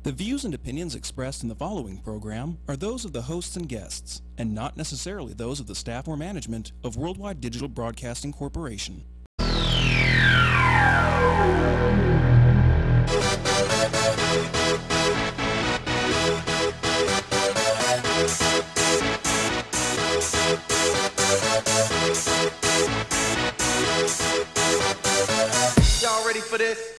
The views and opinions expressed in the following program are those of the hosts and guests, and not necessarily those of the staff or management of Worldwide Digital Broadcasting Corporation. Y'all ready for this?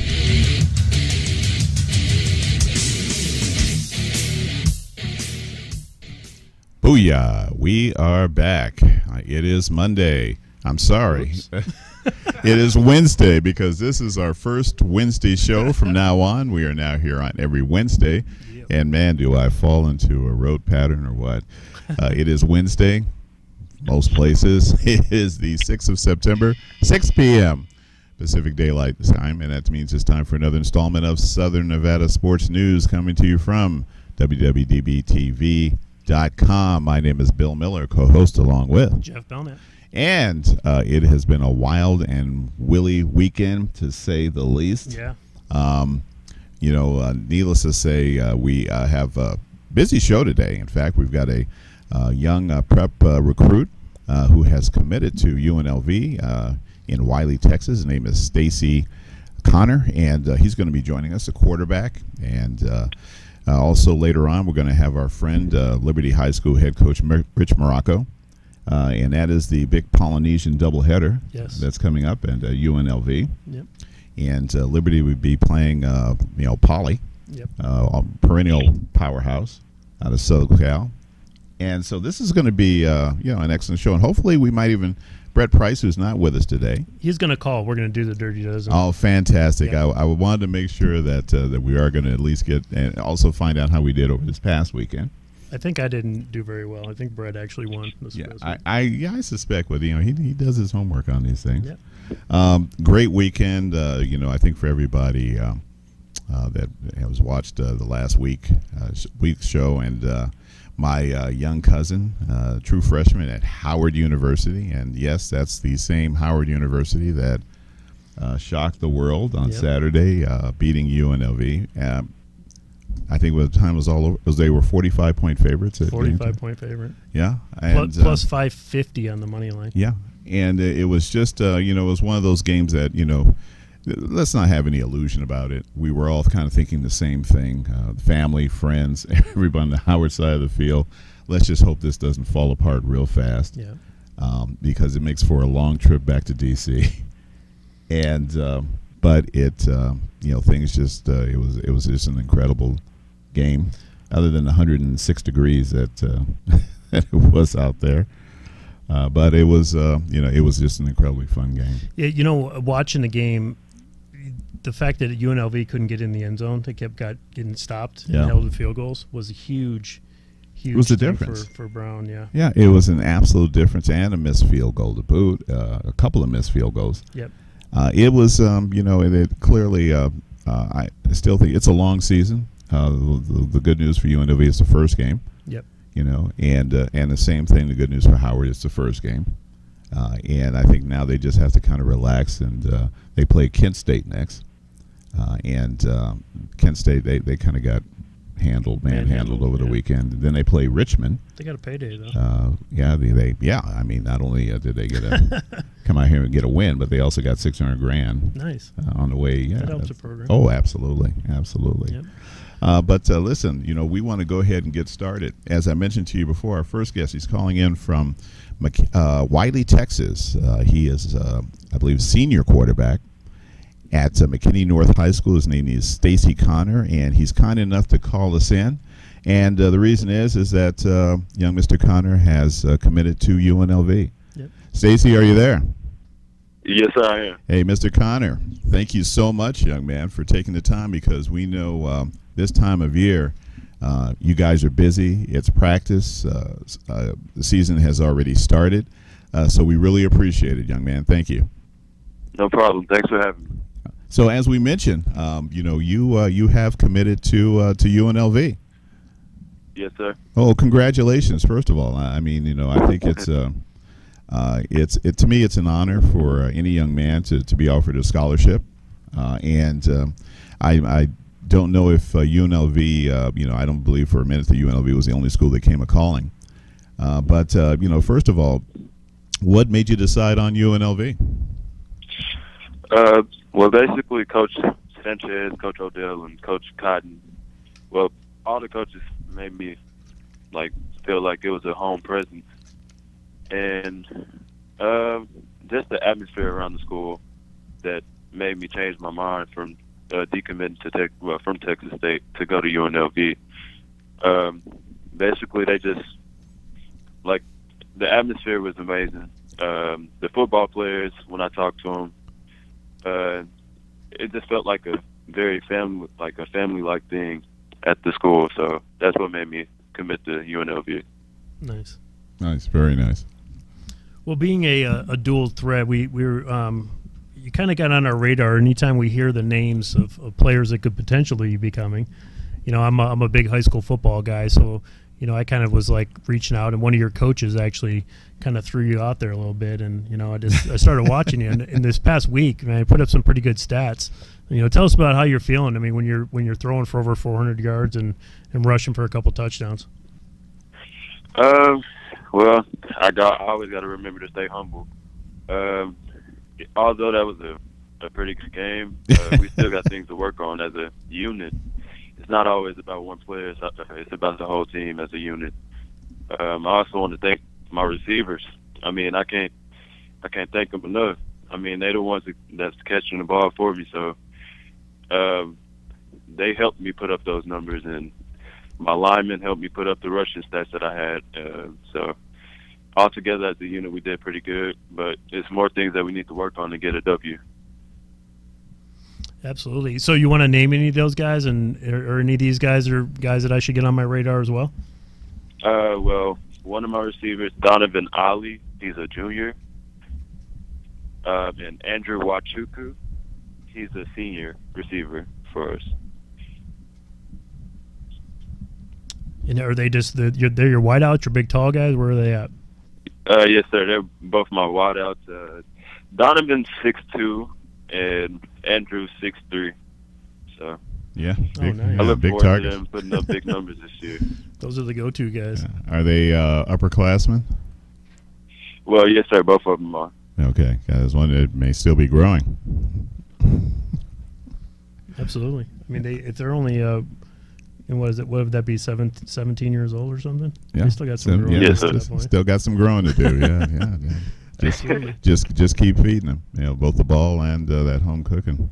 Booyah! We are back. It is Monday. I'm sorry. It is Wednesday because this is our first Wednesday show from now on. We are now here on every Wednesday. Yep. And man, do I fall into a rote pattern or what? It is Wednesday, most places. It is the 6th of September, 6 p.m. Pacific Daylight Time, and that means it's time for another installment of Southern Nevada Sports News coming to you from WWDBTV.com. My name is Bill Miller, co-host along with Jeff Belknap. And it has been a wild and willy weekend, to say the least. Yeah. Needless to say, we have a busy show today. In fact, we've got a young prep recruit who has committed to UNLV in Wiley, Texas. His name is Stacy Connor, and he's going to be joining us, a quarterback. And also later on, we're going to have our friend, Liberty High School head coach Rich Morocco. And that is the big Polynesian doubleheader that's coming up at UNLV. Yep. And Liberty would be playing, Poly, perennial powerhouse out of Southern Cal. And so this is going to be, an excellent show. And hopefully we might even, Brett Price, who's not with us today. He's going to call. We're going to do the Dirty Dozen. Oh, fantastic. Yeah. I wanted to make sure that we are going to at least get, and also find out how we did over this past weekend. I think I didn't do very well. I think Brett actually won this past week. I suspect, but he does his homework on these things. Yeah. Great weekend. I think for everybody that has watched the last week's show, and my young cousin, true freshman at Howard University, and yes, that's the same Howard University that shocked the world on Saturday, beating UNLV. I think by the time it was all over, they were 45-point favorites. 45-point favorite. Yeah. And, plus 550 on the money line. Yeah. And it was just, it was one of those games that, let's not have any illusion about it. We were all kind of thinking the same thing. Family, friends, everybody on the Howard side of the field. Let's just hope this doesn't fall apart real fast. Yeah. Because it makes for a long trip back to D.C. And, but it, things just, it was just an incredible game, other than 106 degrees that that it was out there. But it was, it was just an incredibly fun game. Yeah, watching the game, the fact that UNLV couldn't get in the end zone, they kept getting stopped and held in field goals, was a huge it was a difference for Brown. Yeah. Yeah, it was an absolute difference, and a missed field goal to boot, a couple of missed field goals. Yep. It was, it clearly, I still think it's a long season. The good news for UNLV is the first game. Yep. And the same thing, the good news for Howard is the first game. And I think now they just have to kind of relax, and they play Kent State next. And Kent State, they kind of got manhandled over the weekend. And then they play Richmond. They got a payday, though. I mean, not only did they get come out here and get a win, but they also got $600,000. Nice. On the way. Yeah, that helps the program. Oh, absolutely. Yep. But listen, we want to go ahead and get started. As I mentioned to you before, our first guest, he's calling in from Wiley, Texas. He is, I believe, senior quarterback at McKinney North High School. His name is Stacy Connor, and he's kind enough to call us in. And the reason is that young Mr. Connor has committed to UNLV. Yep. Stacy, are you there? Yes, I am. Hey, Mr. Connor, thank you so much, young man, for taking the time, because we know this time of year you guys are busy. It's practice. The season has already started. So we really appreciate it, young man. Thank you. No problem. Thanks for having me. So as we mentioned, you have committed to UNLV. Yes, sir. Oh, congratulations! First of all, I mean, I think it's to me it's an honor for any young man to be offered a scholarship, and I don't know if UNLV, I don't believe for a minute that UNLV was the only school that came a-calling. But first of all, what made you decide on UNLV? Well, basically, Coach Sanchez, Coach Odell, and Coach Cotton, well, all the coaches made me, feel like it was a home presence. And just the atmosphere around the school that made me change my mind from decommitting from Texas State to go to UNLV. Basically, they just, the atmosphere was amazing. The football players, when I talked to them, it just felt like a very family-like thing at the school. So that's what made me commit to UNLV. Nice. Nice, very nice. Well, being a dual threat, we're you kind of got on our radar anytime we hear the names of players that could potentially be coming. I'm a big high school football guy, so I kind of was reaching out, and one of your coaches actually kind of threw you out there a little bit, and I started watching you, and in this past week, man, I put up some pretty good stats. Tell us about how you're feeling. I mean, when you're throwing for over 400 yards and rushing for a couple touchdowns. Well, I always got to remember to stay humble. Although that was a pretty good game, we still got things to work on as a unit. It's not always about one player. It's about the whole team as a unit. I also want to thank my receivers. I mean, I can't thank them enough. I mean, they're the ones that's catching the ball for me. So they helped me put up those numbers, and my linemen helped me put up the rushing stats that I had. So altogether as a unit, we did pretty good. But it's more things that we need to work on to get a W. Absolutely. So you want to name any of those guys, or any of these guys are guys that I should get on my radar as well? Well, one of my receivers, Donovan Ali, he's a junior. And Andrew Wachuku, he's a senior receiver for us. And are they just they're your wideouts, your big tall guys? Where are they at? Yes, sir. They're both my wideouts. Donovan's 6'2", and Andrew's 6'3". So yeah, nice. I look big forward targets. to them putting up big numbers this year. Those are the go-to guys. Are they upperclassmen? Well, yes, sir. Both of them are. Okay, there's one that may still be growing. Absolutely. I mean, if they're only and what would that be, 17 years old or something? Yeah, They still got some growing. Yes, to sir. still got some growing to do. Yeah. Just keep feeding them. Both the ball and that home cooking.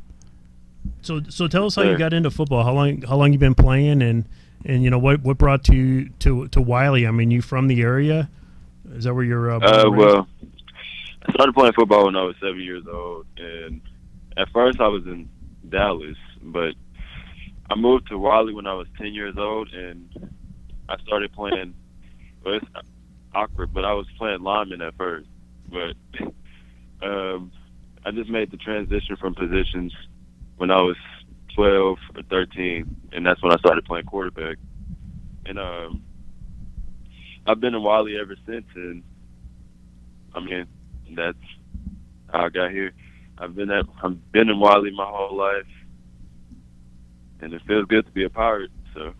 So tell us how you got into football. How long you been playing, and what brought you to Wiley? I mean, you from the area? Is that where you're? Well, I started playing football when I was 7 years old, and at first I was in Dallas, but I moved to Wiley when I was 10 years old, and I started playing. Well, it's awkward, but I was playing lineman at first, but I just made the transition from positions when I was 12 or 13, and that's when I started playing quarterback. And I've been in Wiley ever since, and I mean, that's how I got here. I've been in Wiley my whole life, and it feels good to be a Pirate. So.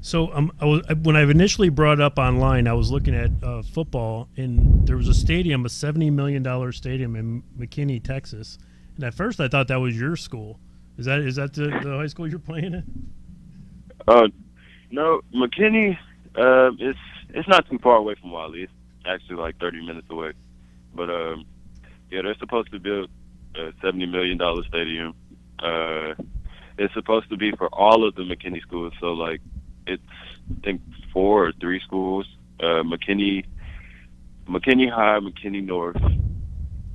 So when I initially brought up online, I was looking at football, and there was a stadium, a $70 million stadium in McKinney, Texas. And at first, I thought that was your school. Is that the high school you're playing at? No, McKinney. It's not too far away from Wiley. It's actually like 30 minutes away. But yeah, they're supposed to build a $70 million stadium. It's supposed to be for all of the McKinney schools. So like, it's I think 4 or 3 schools: McKinney High, McKinney North,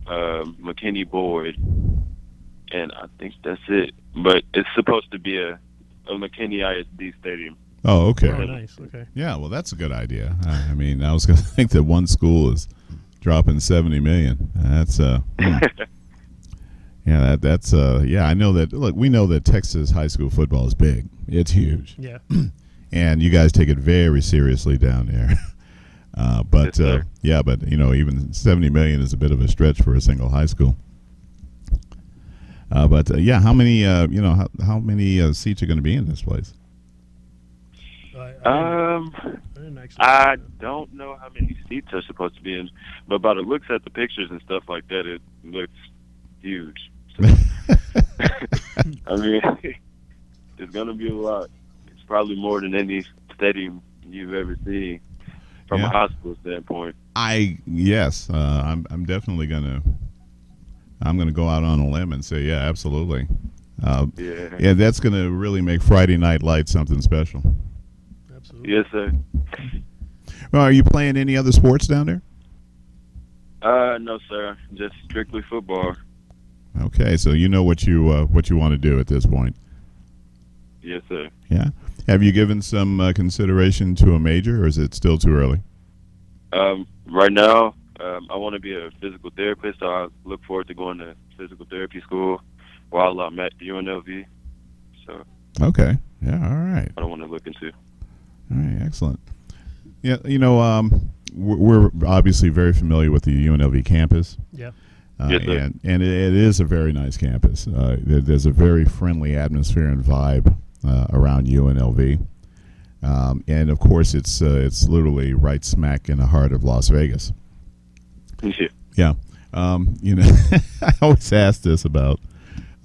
McKinney Boyd, and I think that's it. But it's supposed to be a McKinney ISD stadium. Oh, okay. Oh, nice. Okay. Yeah, well, that's a good idea. I mean, I was going to think that one school is dropping $70 million. That's yeah, that's yeah. I know that. Look, we know that Texas high school football is big. It's huge. Yeah. And you guys take it very seriously down there. But Yes, yeah, but even $70 million is a bit of a stretch for a single high school. But yeah, how many how many seats are going to be in this place? I don't know how many seats are supposed to be in, but by the looks at the pictures and stuff like that, it looks huge. So, I mean, it's gonna be a lot. It's probably more than any stadium you've ever seen from a hospital standpoint. I'm definitely gonna go out on a limb and say, yeah, absolutely. Yeah, that's gonna really make Friday Night Lights something special. Absolutely. Yes, sir. Well, are you playing any other sports down there? No, sir. Just strictly football. Okay, so you know what you want to do at this point. Yes, sir. Yeah. Have you given some consideration to a major, or is it still too early? Right now, I want to be a physical therapist, so I look forward to going to physical therapy school while I'm at UNLV. So. Okay. Yeah. All right. I don't want to look into. All right. Excellent. Yeah. We're obviously very familiar with the UNLV campus. Yeah. Yes, sir. And it is a very nice campus. There's a very friendly atmosphere and vibe around UNLV, and of course it's literally right smack in the heart of Las Vegas. Yeah. I always ask this about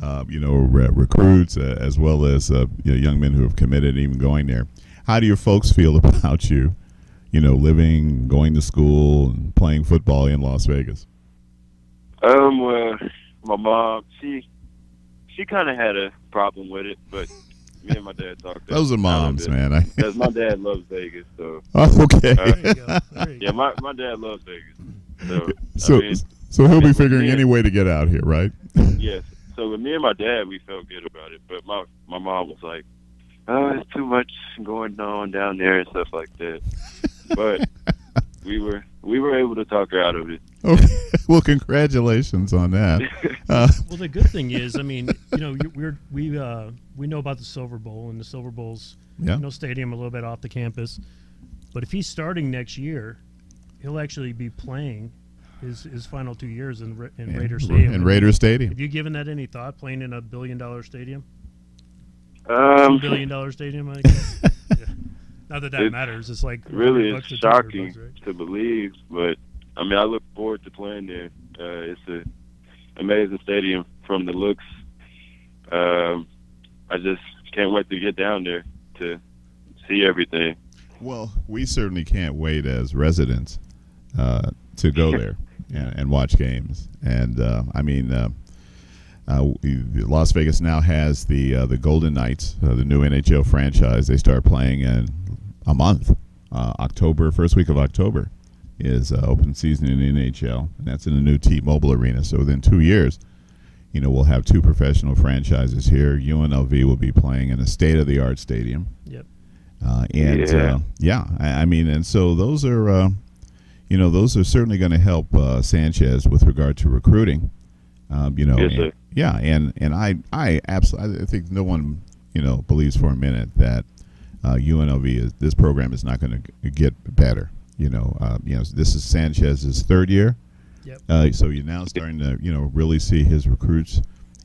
recruits as well as young men who have committed, even going there. How do your folks feel about you, living, going to school, and playing football in Las Vegas? Well, my mom, she kind of had a problem with it, but me and my dad talked. Those are moms, man. Because my dad loves Vegas, so. Oh, okay. There you go. Yeah, my dad loves Vegas. So he'll be figuring any way to get out here, right? Yes. So with me and my dad, we felt good about it, but my mom was like, "Oh, it's too much going on down there and stuff like that." But we were able to talk her out of it. Okay. Well, congratulations on that. Well, the good thing is, I mean, we know about the Silver Bowl, and the Silver Bowl's stadium a little bit off the campus. But if he's starting next year, he'll actually be playing his final 2 years in Raider Stadium. In Raider Stadium. Have you given that any thought, playing in a $1 billion stadium? $2 billion stadium, I guess. Yeah. Not that matters. It's like really, $100 it's shocking right? to believe, but I mean, I look forward to playing there. It's an amazing stadium from the looks. I just can't wait to get down there to see everything. Well, we certainly can't wait as residents to go there and watch games. And Las Vegas now has the Golden Knights, the new NHL franchise. They start playing in a month. First week of October is open season in the NHL, and that's in the new T-Mobile Arena. So within 2 years, we'll have two professional franchises here. UNLV will be playing in a state-of-the-art stadium. Yep. And so those are, those are certainly going to help Sanchez with regard to recruiting. Yes, sir. Yeah, and I absolutely, I think no one, believes for a minute that UNLV this program is not going to get better. This is Sanchez's third year. Yep. So you're now starting to, really see his recruits,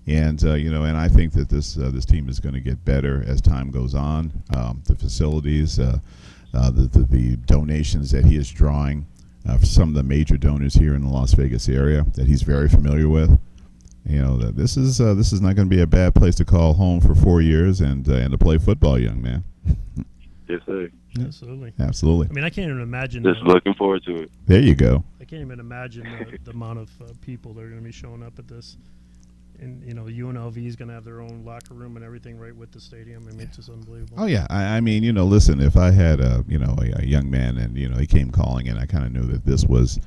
and and I think that this team is going to get better as time goes on. The facilities, the donations that he is drawing for some of the major donors here in the Las Vegas area that he's very familiar with. That this is not going to be a bad place to call home for 4 years and to play football, young man. Yes, sir. Absolutely. Absolutely. I mean, I can't even imagine. Just looking forward to it. There you go. I can't even imagine the amount of people that are going to be showing up at this. And, UNLV is going to have their own locker room and everything right with the stadium. I mean, it's just unbelievable. Oh, yeah. I mean, listen, if I had a young man and, he came calling and I kind of knew that this was,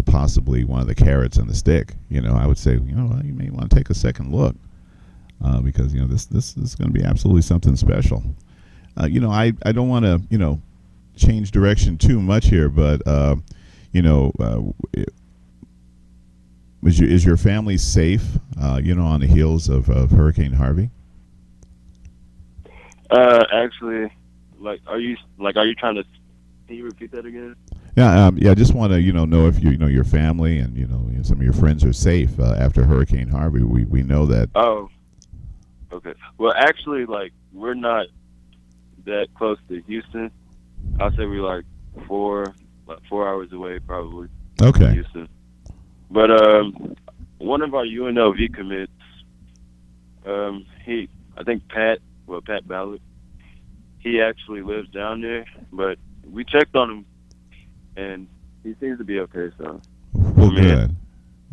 possibly one of the carrots on the stick, I would say, you may want to take a second look because, this is going to be absolutely something special. I don't want to, change direction too much here, but, is your family safe, on the heels of Hurricane Harvey? Actually, are you trying to, can you repeat that again? Yeah, I just want to, know if your family and some of your friends are safe after Hurricane Harvey. We know that. Oh, okay. Well, actually, like, we're not that close to Houston. I'll say we're like 4 hours away, probably. Okay. From Houston. But one of our UNLV commits, I think Pat Ballard, he actually lives down there, but we checked on him, and he seems to be okay. So, well, good,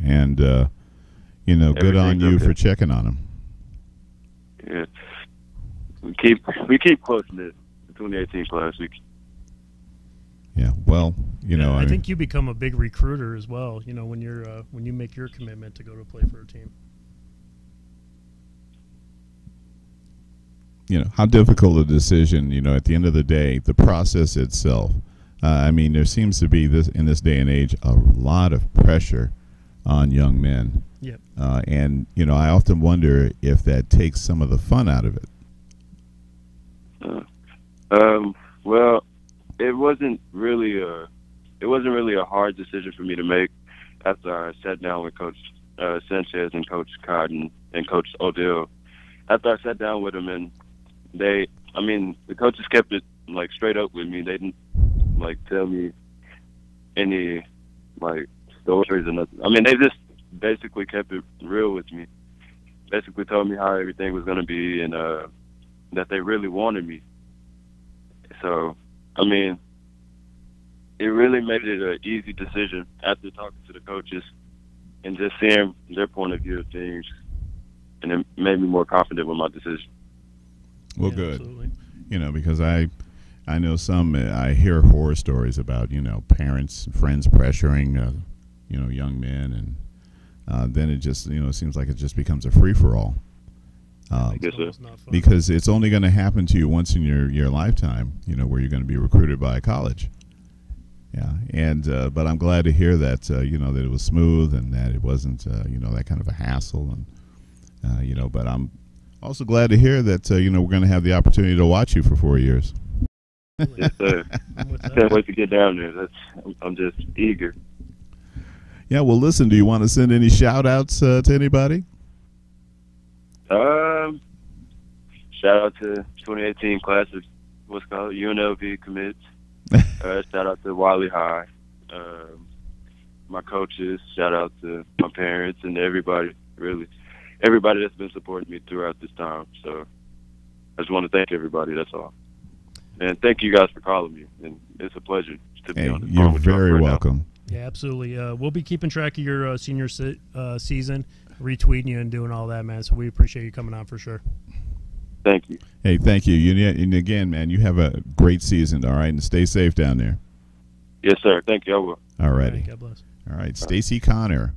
and good on you for checking on him. Yeah, we keep close knit, the 2018 class. Yeah, well, I think you become a big recruiter as well. When you make your commitment to go to play for a team. How difficult a decision. At the end of the day, the process itself. There seems to be in this day and age a lot of pressure on young men. Yep. And I often wonder if that takes some of the fun out of it. Well, it wasn't really a hard decision for me to make after I sat down with Coach Sanchez and Coach Cotton and Coach Odell. After I sat down with them, and the coaches kept it like straight up with me. They didn't like tell me any like stories or nothing. They just basically kept it real with me. Basically told me how everything was going to be, and that they really wanted me. So, it really made it an easy decision after talking to the coaches and just seeing their point of view of things, and it made me more confident with my decision. Well, yeah, good. Absolutely. Because I know I hear horror stories about, parents, friends pressuring, young men, and then it just, it seems like it just becomes a free-for-all. I guess so. Because it's only going to happen to you once in your lifetime, where you're going to be recruited by a college. Yeah, and but I'm glad to hear that, that it was smooth and that it wasn't, that kind of a hassle, and but I'm also glad to hear that, we're going to have the opportunity to watch you for 4 years. Yes, sir. I can't wait to get down there. I'm just eager. Yeah, well, listen, do you want to send any shout-outs to anybody? Shout out to 2018 class of what's called UNLV commits. Shout out to Wiley High. My coaches. Shout out to my parents and everybody, really. Everybody that's been supporting me throughout this time. So I just want to thank everybody. That's all. And thank you guys for calling me. And it's a pleasure to be on this phone with you. You're very welcome. Yeah, absolutely. We'll be keeping track of your senior season, retweeting you and doing all that, man. So we appreciate you coming on for sure. Thank you. Hey, thank you. And again, man, you have a great season, all right? And stay safe down there. Yes, sir. Thank you. I will. All righty. God bless. All right. Stacy Connor,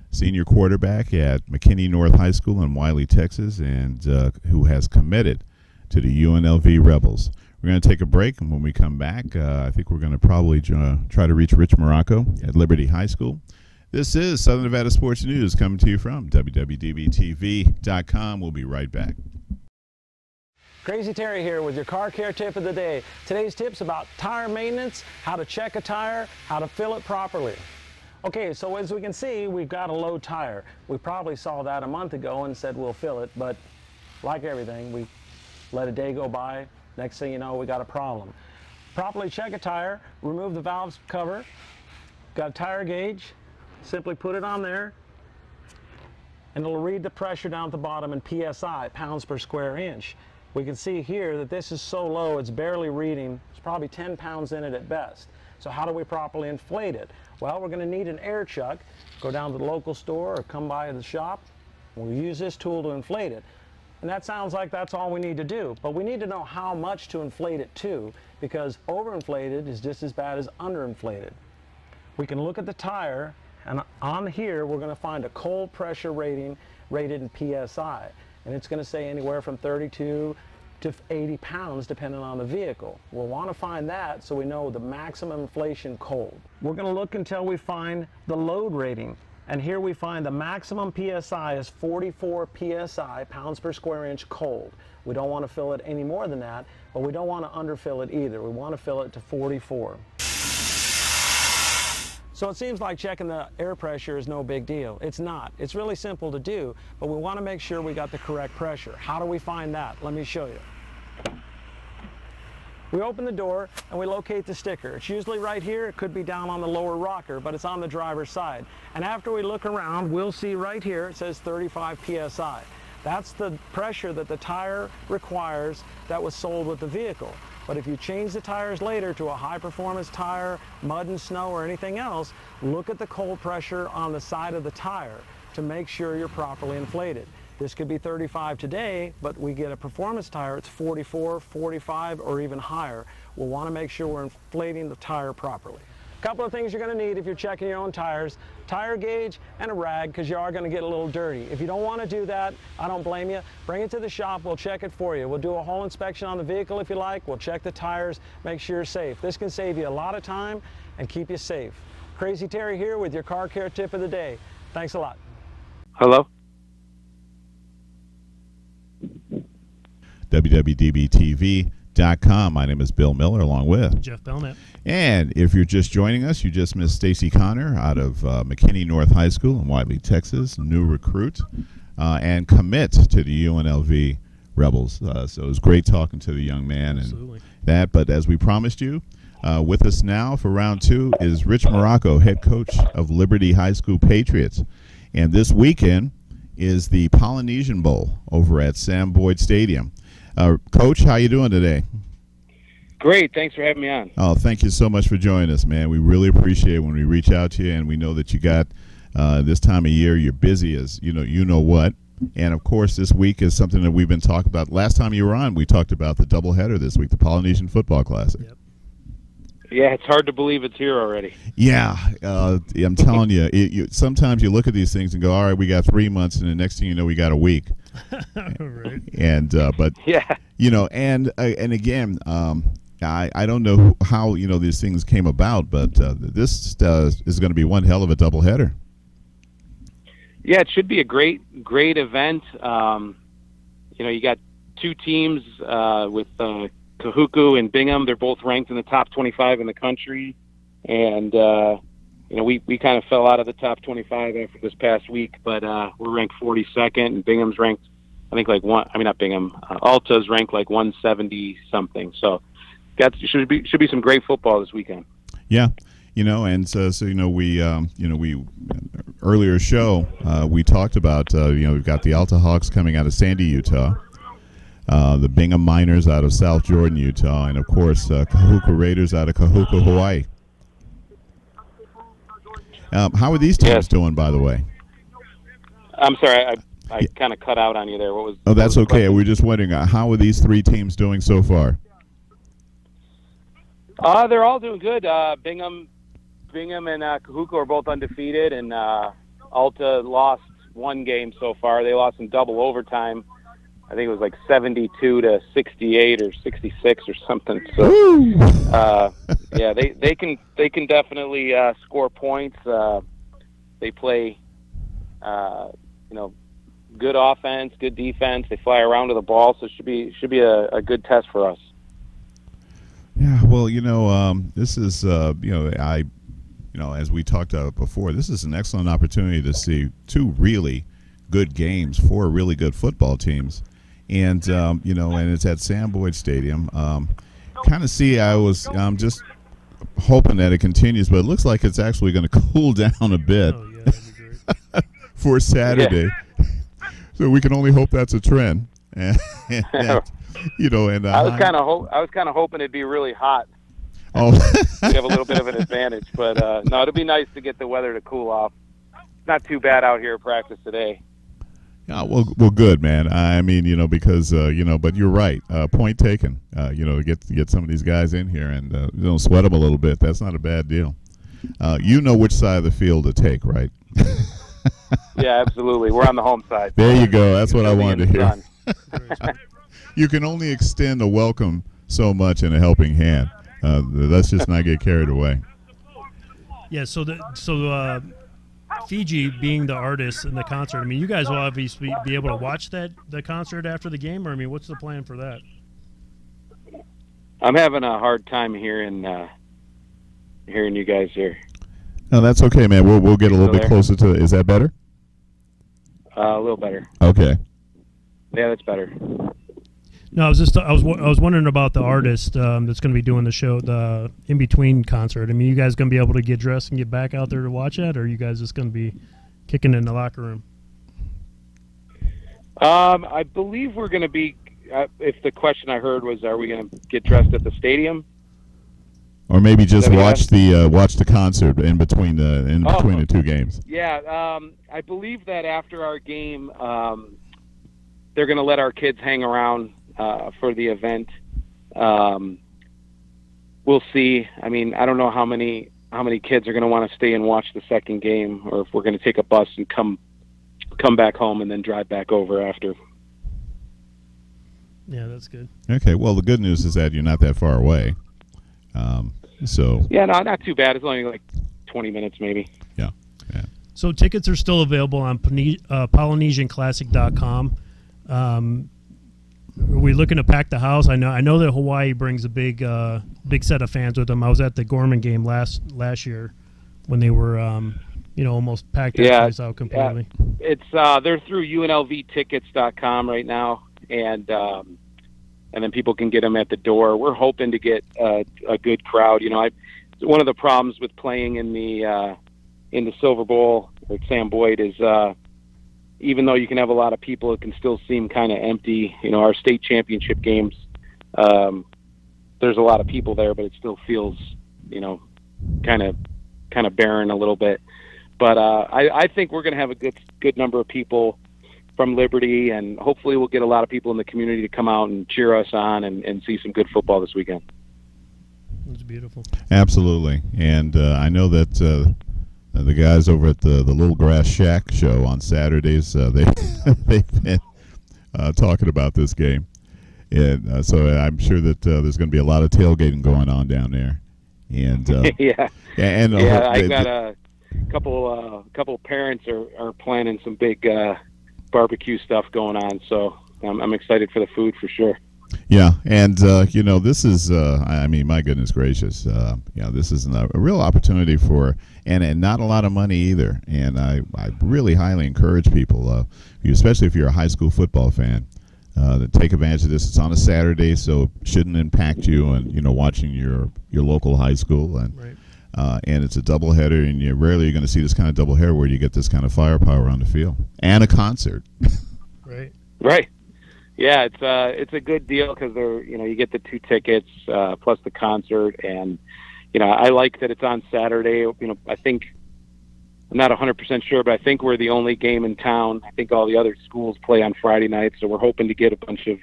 senior quarterback at McKinney North High School in Wiley, Texas, and who has committed to the UNLV Rebels. We're going to take a break, and when we come back, I think we're going to probably try to reach Rich Morocco at Liberty High School. This is Southern Nevada Sports News coming to you from WWDBTV.com. We'll be right back. Crazy Terry here with your car care tip of the day. Today's tip's about tire maintenance, how to check a tire, how to fill it properly. Okay, so as we can see, we've got a low tire. We probably saw that a month ago and said we'll fill it, but like everything, we let a day go by. Next thing you know, we got a problem. Properly check a tire, remove the valve cover, got a tire gauge, simply put it on there, and it'll read the pressure down at the bottom in PSI, pounds per square inch. We can see here that this is so low, it's barely reading. There's probably 10 pounds in it at best. So how do we properly inflate it? Well, we're going to need an air chuck. Go down to the local store or come by the shop. We'll use this tool to inflate it. And that sounds like that's all we need to do. But we need to know how much to inflate it to, because overinflated is just as bad as underinflated. We can look at the tire, and on here we're going to find a cold pressure rating rated in PSI. And it's going to say anywhere from 32 to 80 pounds depending on the vehicle. We'll want to find that so we know the maximum inflation cold. We're going to look until we find the load rating. And here we find the maximum PSI is 44 PSI, pounds per square inch cold. We don't want to fill it any more than that, but we don't want to underfill it either. We want to fill it to 44. So it seems like checking the air pressure is no big deal. It's not. It's really simple to do, but we want to make sure we got the correct pressure. How do we find that? Let me show you. We open the door and we locate the sticker. It's usually right here. It could be down on the lower rocker, but it's on the driver's side. And after we look around, we'll see right here it says 35 psi. That's the pressure that the tire requires that was sold with the vehicle. But if you change the tires later to a high-performance tire, mud and snow, or anything else, look at the cold pressure on the side of the tire to make sure you're properly inflated. This could be 35 today, but we get a performance tire, it's 44, 45, or even higher. We'll want to make sure we're inflating the tire properly. A couple of things you're going to need if you're checking your own tires: tire gauge and a rag, because you are going to get a little dirty. If you don't want to do that, I don't blame you. Bring it to the shop, we'll check it for you. We'll do a whole inspection on the vehicle if you like. We'll check the tires, make sure you're safe. This can save you a lot of time and keep you safe. Crazy Terry here with your car care tip of the day. Thanks a lot. Hello? WWDBTV.com. My name is Bill Miller, along with Jeff Belknap. And if you're just joining us, you just missed Stacy Connor out of McKinney North High School in Wiley, Texas, new recruit, and commit to the UNLV Rebels. So it was great talking to the young man. Absolutely. And that. But as we promised you, with us now for round two is Rich Morocco, head coach of Liberty High School Patriots. And this weekend is the Polynesian Bowl over at Sam Boyd Stadium. Coach, how you doing today? Great. Thanks for having me on. Oh, thank you so much for joining us, man. We really appreciate it when we reach out to you, and we know that you got this time of year, you're busy as you know what. And, of course, this week is something that we've been talking about. Last time you were on, we talked about the doubleheader this week, the Polynesian Football Classic. Yep. Yeah, it's hard to believe it's here already. Yeah, I'm telling you, sometimes you look at these things and go, all right, we got 3 months, and the next thing you know, we got a week. Right. And but Yeah. And again, I don't know how these things came about, but this is going to be one hell of a doubleheader. Yeah, it should be a great event. You got two teams with Kahuku and Bingham. They're both ranked in the top 25 in the country, and we kind of fell out of the top 25 after this past week, but we're ranked 42nd, and Bingham's ranked, I think, not Bingham. Alta's ranked like 170 something. So, should be some great football this weekend. Yeah, and so we earlier show we talked about we've got the Alta Hawks coming out of Sandy, Utah. The Bingham Miners out of South Jordan, Utah, and of course Kahuku Raiders out of Kahuku, Hawaii. How are these teams doing, by the way? I'm sorry, I kind of cut out on you there. What was? Oh, that's okay. Question? We're just wondering how are these three teams doing so far? They're all doing good. Bingham and Kahuku are both undefeated, and Alta lost one game so far. They lost in double overtime. I think it was like 72-68 or 66 or something. So, yeah, they can definitely score points. They play, good offense, good defense. They fly around to the ball, so it should be a good test for us. Yeah, well, this is as we talked about before, this is an excellent opportunity to see two really good games, four really good football teams. And and it's at Sam Boyd Stadium. I'm just hoping that it continues, but it looks like it's actually going to cool down a bit for Saturday. Yeah. So we can only hope that's a trend. And I was kind of hoping it'd be really hot. Oh, we have a little bit of an advantage, but no, it'd be nice to get the weather to cool off. Not too bad out here at practice today. Yeah, well, good, man. I mean, because but you're right. Point taken. Get some of these guys in here and sweat them a little bit. That's not a bad deal. You know which side of the field to take, right? Yeah, absolutely. We're on the home side. There you go. That's what I wanted to hear. You can only extend a welcome so much and a helping hand. Let's just not get carried away. Yeah. So Fiji being the artist in the concert, I mean, you guys will obviously be able to watch the concert after the game, or I mean, what's the plan for that? I'm having a hard time hearing you guys here. No, that's okay, man. We'll get a little bit there? closer to. Is that better? A little better. Okay. Yeah, that's better. No, I was wondering about the artist that's going to be doing the show, the in between concert. I mean, you guys going to be able to get dressed and get back out there to watch that, or are you guys just going to be kicking in the locker room? I believe we're going to be. If the question I heard was, are we going to get dressed at the stadium? Or maybe just watch the concert in between the two games. Yeah, I believe that after our game, they're going to let our kids hang around for the event. We'll see. I mean, I don't know how many kids are going to want to stay and watch the second game, or if we're going to take a bus and come back home and then drive back over after. Yeah, that's good. Okay. Well, the good news is that you're not that far away. So. Yeah, no, not too bad. It's only like 20 minutes, maybe. Yeah. So tickets are still available on PolynesianClassic.com. Are we looking to pack the house? I know that Hawaii brings a big set of fans with them. I was at the Gorman game last year when they were almost packed that place out completely. Yeah. It's they're through UNLVtickets.com right now, and then people can get them at the door. We're hoping to get a good crowd. One of the problems with playing in the Silver Bowl at Sam Boyd is even though you can have a lot of people, it can still seem kind of empty. Our state championship games, there's a lot of people there, but it still feels, kind of barren a little bit. But I think we're going to have a good number of people from Liberty, and hopefully we'll get a lot of people in the community to come out and cheer us on and see some good football this weekend. That's beautiful. Absolutely. And I know that the guys over at the Little Grass Shack show on Saturdays, they've been talking about this game. And so I'm sure that there's going to be a lot of tailgating going on down there. And yeah. And I got a couple parents are planning some big barbecue stuff going on, so I'm excited for the food for sure. Yeah, and this is my goodness gracious, this is a real opportunity for and not a lot of money either. And I really highly encourage people, especially if you're a high school football fan, to take advantage of this. It's on a Saturday, so it shouldn't impact you and watching your local high school. And right. And it's a doubleheader, and you're going to see this kind of doubleheader where you get this kind of firepower on the field and a concert. Right. Right. Yeah, it's a good deal because you get the 2 tickets plus the concert, and I like that it's on Saturday. I think I'm not 100% sure, but I think we're the only game in town. I think all the other schools play on Friday nights, so we're hoping to get a bunch of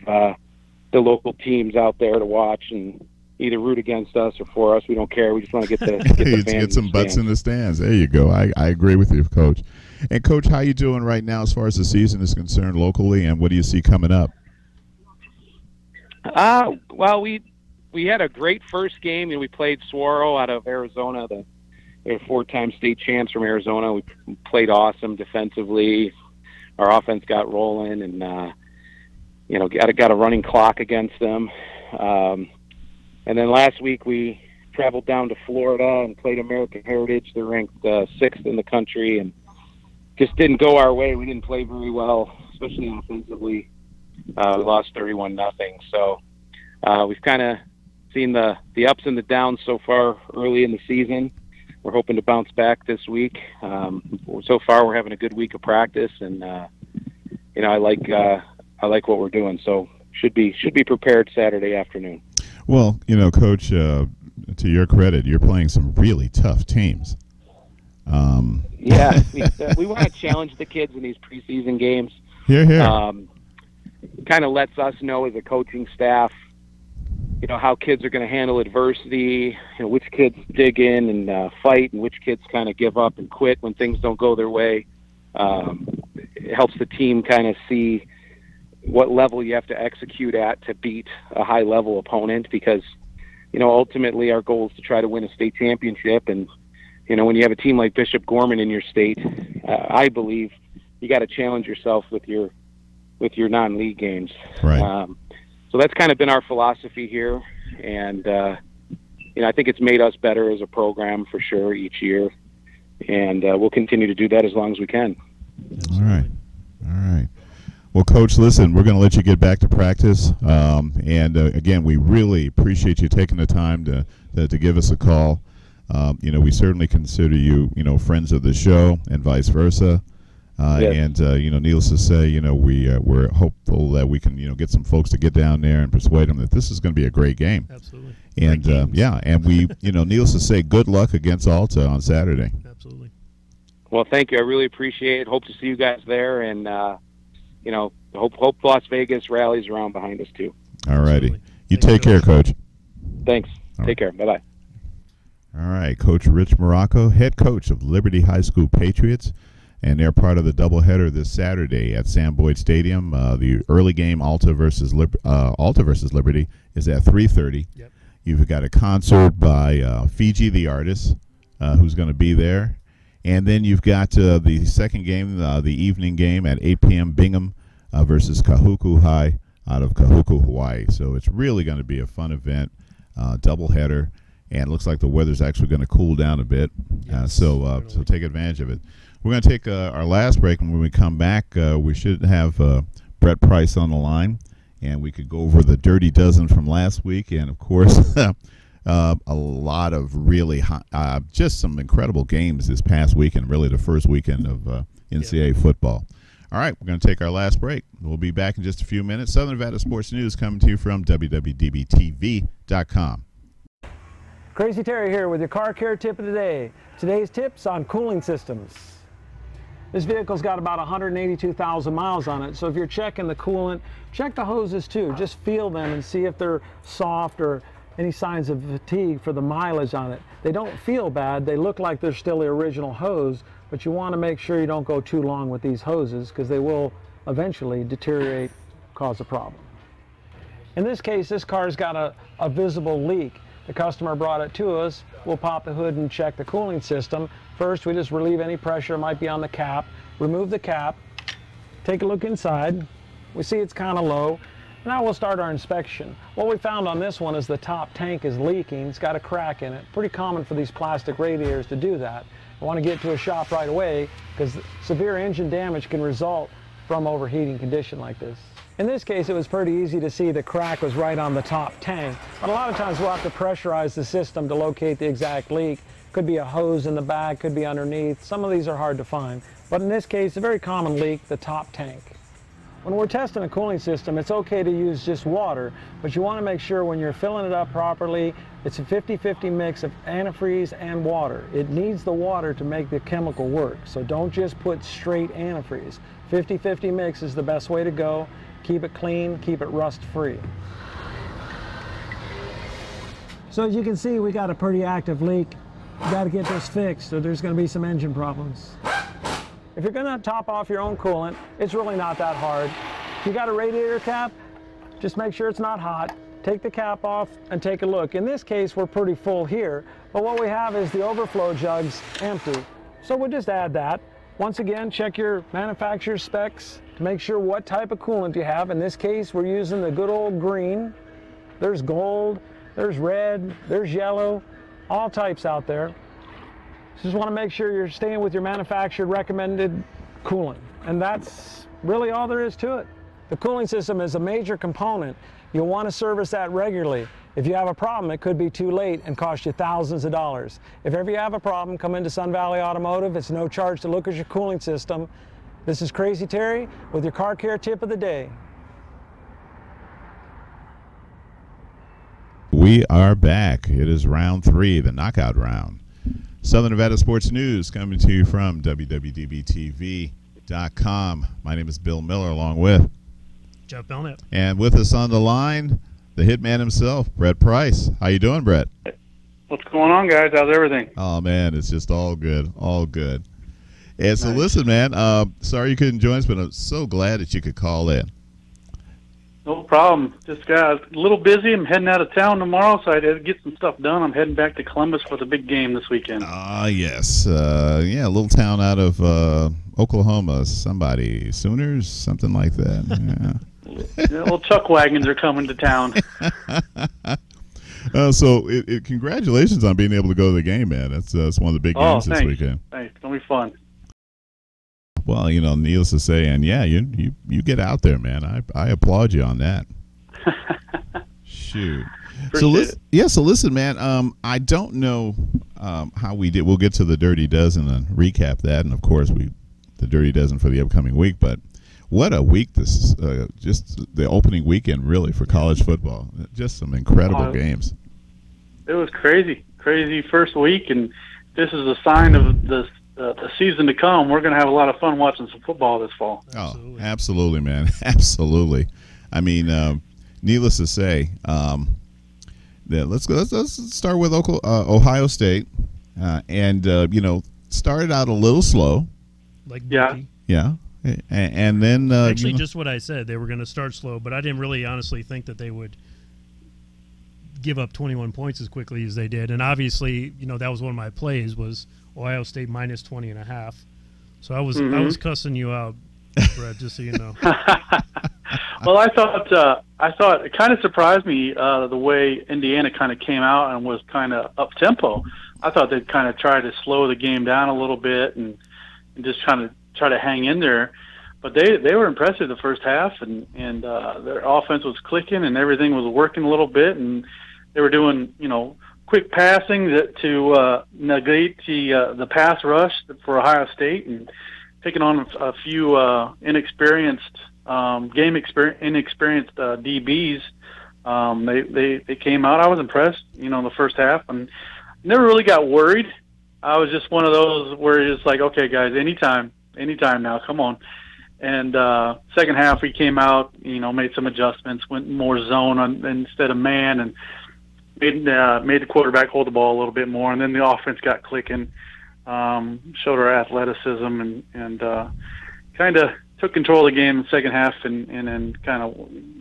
the local teams out there to watch and either root against us or for us. We don't care. We just want to get the fans get some butts in the stands. There you go. I agree with you, Coach. And Coach, how you doing right now as far as the season is concerned locally, and what do you see coming up? Well, we had a great first game, and we played Saguaro out of Arizona, they're 4-time state champs from Arizona. We played awesome defensively. Our offense got rolling, and got a running clock against them. And then last week we traveled down to Florida and played American Heritage. They're ranked 6th in the country, and just didn't go our way. We didn't play very well, especially offensively. We lost 31-0. So we've kind of seen the ups and the downs so far early in the season. We're hoping to bounce back this week. So far, we're having a good week of practice, and I like what we're doing. So should be prepared Saturday afternoon. Well, Coach, to your credit, you're playing some really tough teams. Yeah, we want to challenge the kids in these preseason games. Here. Kind of lets us know as a coaching staff, how kids are going to handle adversity, which kids dig in and fight, and which kids kind of give up and quit when things don't go their way. It helps the team kind of see what level you have to execute at to beat a high-level opponent, because, ultimately our goal is to try to win a state championship. And, when you have a team like Bishop Gorman in your state, I believe you got to challenge yourself with your non-league games. Right. So that's kind of been our philosophy here. And, I think it's made us better as a program for sure each year. and we'll continue to do that as long as we can. All right. Well, Coach, listen, we're going to let you get back to practice. And again, we really appreciate you taking the time to give us a call. We certainly consider you, friends of the show and vice versa. Yes. And, needless to say, we're hopeful that we can, get some folks to get down there and persuade them that this is going to be a great game. Absolutely. And, and we, needless to say, good luck against Alta on Saturday. Absolutely. Well, thank you. I really appreciate it. Hope to see you guys there, and hope Las Vegas rallies around behind us too. All righty. Absolutely. You Thank you, take care, Coach. Thanks. All Take care. Bye-bye. All right, Coach Rich Morocco, head coach of Liberty High School Patriots, and they're part of the doubleheader this Saturday at Sam Boyd Stadium. The early game, Alta versus Liberty, is at 3:30. Yep. You've got a concert by Fiji the Artist, who's going to be there. And then you've got the second game, the evening game at 8 p.m. Bingham versus Kahuku High out of Kahuku, Hawaii. So it's really going to be a fun event, doubleheader, and it looks like the weather's actually going to cool down a bit. Yes, So take advantage of it. We're going to take our last break, and when we come back, we should have Brett Price on the line, and we could go over the Dirty Dozen from last week, and of course, a lot of really just some incredible games this past weekend, really the first weekend of NCAA football. All right, we're going to take our last break. We'll be back in just a few minutes. Southern Nevada Sports News coming to you from WWDBTV.com. Crazy Terry here with your car care tip of the day. Today's tips on cooling systems. This vehicle's got about 182,000 miles on it, so if you're checking the coolant, check the hoses too. Just feel them and see if they're soft or any signs of fatigue for the mileage on it. They don't feel bad. They look like they're still the original hose, but you want to make sure you don't go too long with these hoses because they will eventually deteriorate, cause a problem. In this case, this car's got a visible leak. The customer brought it to us. We'll pop the hood and check the cooling system. First, we just relieve any pressure might be on the cap, remove the cap, take a look inside. We see it's kind of low. Now we'll start our inspection. What we found on this one is the top tank is leaking. It's got a crack in it. Pretty common for these plastic radiators to do that. I want to get to a shop right away because severe engine damage can result from overheating condition like this. In this case, it was pretty easy to see the crack was right on the top tank, but a lot of times we'll have to pressurize the system to locate the exact leak. Could be a hose in the back, could be underneath. Some of these are hard to find, but in this case, a very common leak, the top tank. When we're testing a cooling system, it's okay to use just water, but you want to make sure when you're filling it up properly, it's a 50-50 mix of antifreeze and water. It needs the water to make the chemical work, so don't just put straight antifreeze. 50-50 mix is the best way to go. Keep it clean, keep it rust-free. So as you can see, we got a pretty active leak. You got to get this fixed, or there's going to be some engine problems. If you're going to top off your own coolant, it's really not that hard. If you got a radiator cap, just make sure it's not hot. Take the cap off and take a look. In this case, we're pretty full here, but what we have is the overflow jugs empty. So we'll just add that. Once again, check your manufacturer's specs to make sure what type of coolant you have. In this case, we're using the good old green. There's gold, there's red, there's yellow, all types out there. Just want to make sure you're staying with your manufactured recommended coolant. And that's really all there is to it. The cooling system is a major component. You'll want to service that regularly. If you have a problem, it could be too late and cost you thousands of dollars. If ever you have a problem, come into Sun Valley Automotive. It's no charge to look at your cooling system. This is Crazy Terry with your car care tip of the day. We are back. It is round 3, the knockout round. Southern Nevada Sports News coming to you from WWDBTV.com. My name is Bill Miller, along with Jeff Belknap. And with us on the line, the hitman himself, Brett Price. How you doing, Brett? What's going on, guys? How's everything? Oh, man, it's just all good, all good. And so listen, man, sorry you couldn't join us, but I'm so glad that you could call in. No problem. Just got a little busy. I'm heading out of town tomorrow, so I had to get some stuff done. I'm heading back to Columbus for the big game this weekend. Ah, yes. Yeah, a little town out of Oklahoma. Somebody, Sooners, something like that. Yeah. Little chuck wagons are coming to town. So congratulations on being able to go to the game, man. That's one of the big games this weekend. Thanks. fun. Well, needless to say, and yeah, you get out there, man. I applaud you on that. Shoot. So listen, man. I don't know how we did. We'll get to the Dirty Dozen and recap that, and of course the Dirty Dozen for the upcoming week. But what a week this is! Just the opening weekend, really, for college football. Just some incredible games. It was crazy first week, and this is a sign of the season to come. We're going to have a lot of fun watching some football this fall. Absolutely. Oh, absolutely, man. Absolutely. I mean, needless to say, let's start with Ohio State, and started out a little slow. Yeah. And then actually, just what I said, they were going to start slow, but I didn't really honestly think that they would give up 21 points as quickly as they did. And obviously, that was one of my plays was Ohio State minus 20.5. So I was cussing you out, Brett, just so you know. Well, I thought it kind of surprised me the way Indiana kind of came out and was kind of up tempo. I thought they'd kind of try to slow the game down a little bit and just try to hang in there. But they were impressive the first half, and their offense was clicking and everything was working a little bit, and they were doing quick passing to negate the pass rush for Ohio State and taking on a few inexperienced DBs. They came out. I was impressed, in the first half, and never really got worried. I was just one of those where it's just like, okay, guys, anytime now, come on. And second half, we came out, made some adjustments, went more zone instead of man, and made the quarterback hold the ball a little bit more. And then the offense got clicking, showed our athleticism, and kind of took control of the game in the second half, and then kind of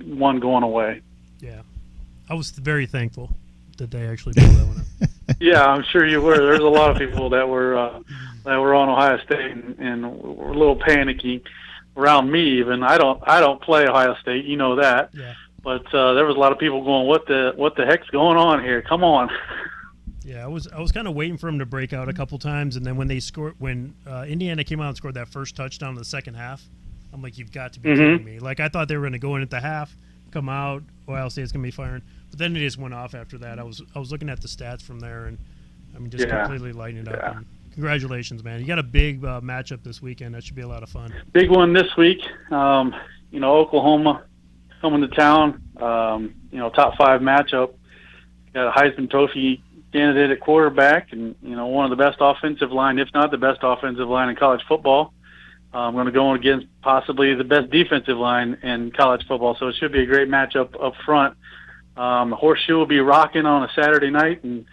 won going away. Yeah, I was very thankful that they actually pulled that one up. Yeah, I'm sure you were. There's a lot of people that were on Ohio State and were a little panicky around me. Even I don't play Ohio State, you know that. Yeah. But there was a lot of people going, what the heck's going on here? Come on. Yeah, I was kind of waiting for them to break out a couple times, and then when Indiana came out and scored that first touchdown in the second half, I'm like, you've got to be kidding me. Like, I thought they were going to go in at the half, come out, Ohio State's going to be firing. But then it just went off after that. I was looking at the stats from there, and just completely lighting it up. Yeah. And congratulations, man! You got a big matchup this weekend. That should be a lot of fun. Big one this week. Oklahoma coming to town. Top 5 matchup. Got a Heisman Trophy candidate at quarterback, and one of the best offensive line, if not the best offensive line in college football. I'm going to go against possibly the best defensive line in college football, so it should be a great matchup up front. The Horseshoe will be rocking on a Saturday night, and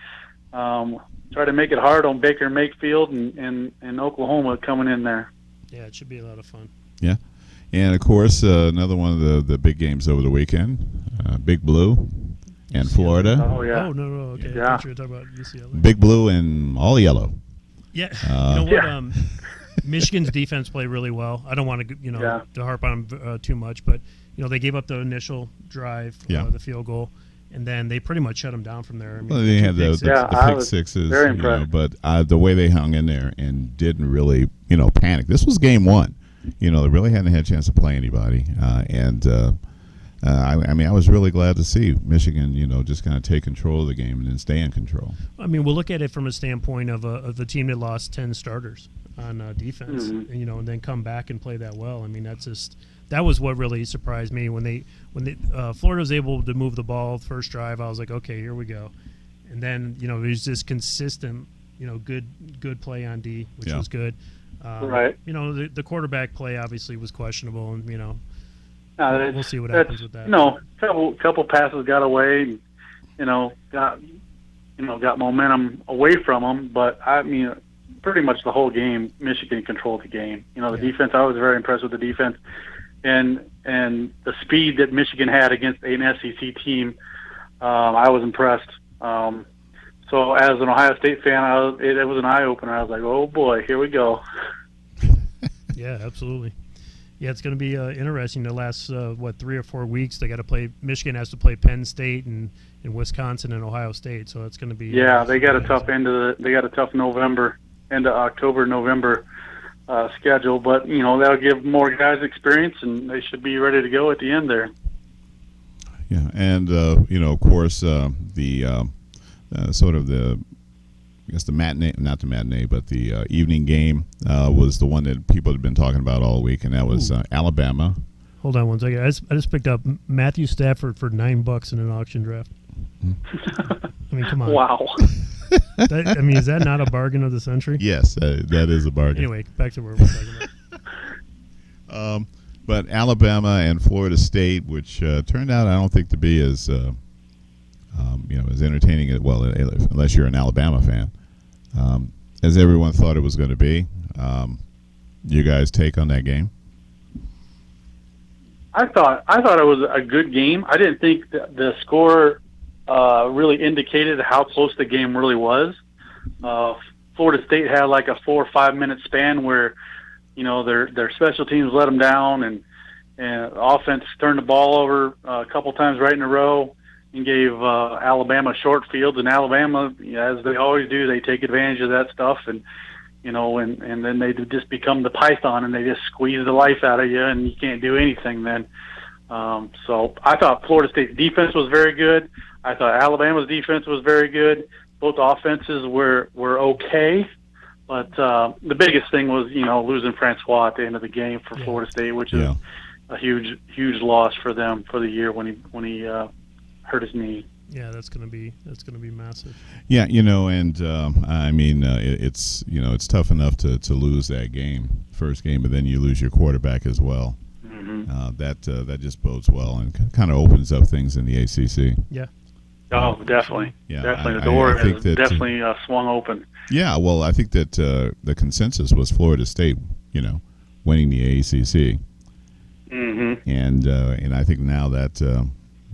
try to make it hard on Baker Mayfield and Oklahoma coming in there. Yeah, it should be a lot of fun. Yeah, and of course another one of the big games over the weekend, Big Blue and Florida. Oh yeah. Oh no, okay. Yeah. I thought you were talking about UCLA. Big Blue and all yellow. Yeah. You know what? Michigan's defense played really well. I don't want to to harp on them too much, but they gave up the initial drive, the field goal, and then they pretty much shut them down from there. Well, they had the pick sixes, very impressed. But the way they hung in there and didn't really, panic. This was game one. They really hadn't had a chance to play anybody, I was really glad to see Michigan, just kind of take control of the game and then stay in control. We'll look at it from a standpoint of a team that lost 10 starters on defense, and then come back and play that well. That was what really surprised me when Florida was able to move the ball first drive. I was like, okay, here we go, and then it was just consistent, good play on D, which was good. Right. The quarterback play obviously was questionable, and we'll see what happens with that. Couple passes got away, got momentum away from them. But pretty much the whole game, Michigan controlled the game. The defense. I was very impressed with the defense, and the speed that Michigan had against an SEC team. I was impressed. So as an Ohio State fan, it was an eye opener. I was like, oh boy, here we go. Yeah, absolutely. Yeah, it's going to be interesting. The last 3 or 4 weeks, they got to play. Michigan has to play Penn State and Wisconsin and Ohio State, so it's going to be. Yeah, they got a tough They got a tough November. into October, November schedule. But that'll give more guys experience, and they should be ready to go at the end there. Yeah, and of course, the sort of the, I guess the matinee, not the matinee, but the evening game was the one that people had been talking about all week, and that was Alabama. Hold on one second. I just picked up Matthew Stafford for $9 in an auction draft. I mean, come on. Wow. Is that not a bargain of the century? Yes, that is a bargain. Anyway, back to where we're talking about. But Alabama and Florida State, which turned out, I don't think, to be as as entertaining as, well, unless you're an Alabama fan, as everyone thought it was going to be. You guys take on that game? I thought it was a good game. I didn't think that the score really indicated how close the game really was. Florida State had like a 4 or 5 minute span where, their special teams let them down, and offense turned the ball over a couple times right in a row and gave Alabama short fields. And Alabama, as they always do, they take advantage of that stuff, and and then they just become the python, and they just squeeze the life out of you, and you can't do anything then. So I thought Florida State's defense was very good. I thought Alabama's defense was very good. Both offenses were okay, but the biggest thing was losing Francois at the end of the game for Florida State, which is a huge loss for them for the year when he hurt his knee. Yeah, that's gonna be massive. Yeah, and it's it's tough enough to lose that first game, but then you lose your quarterback as well. Mm-hmm. That just bodes well and kind of opens up things in the ACC. Yeah. Oh, definitely. Yeah, definitely. The door has definitely swung open. Yeah, well, I think that the consensus was Florida State, winning the ACC. Mm-hmm. And I think now that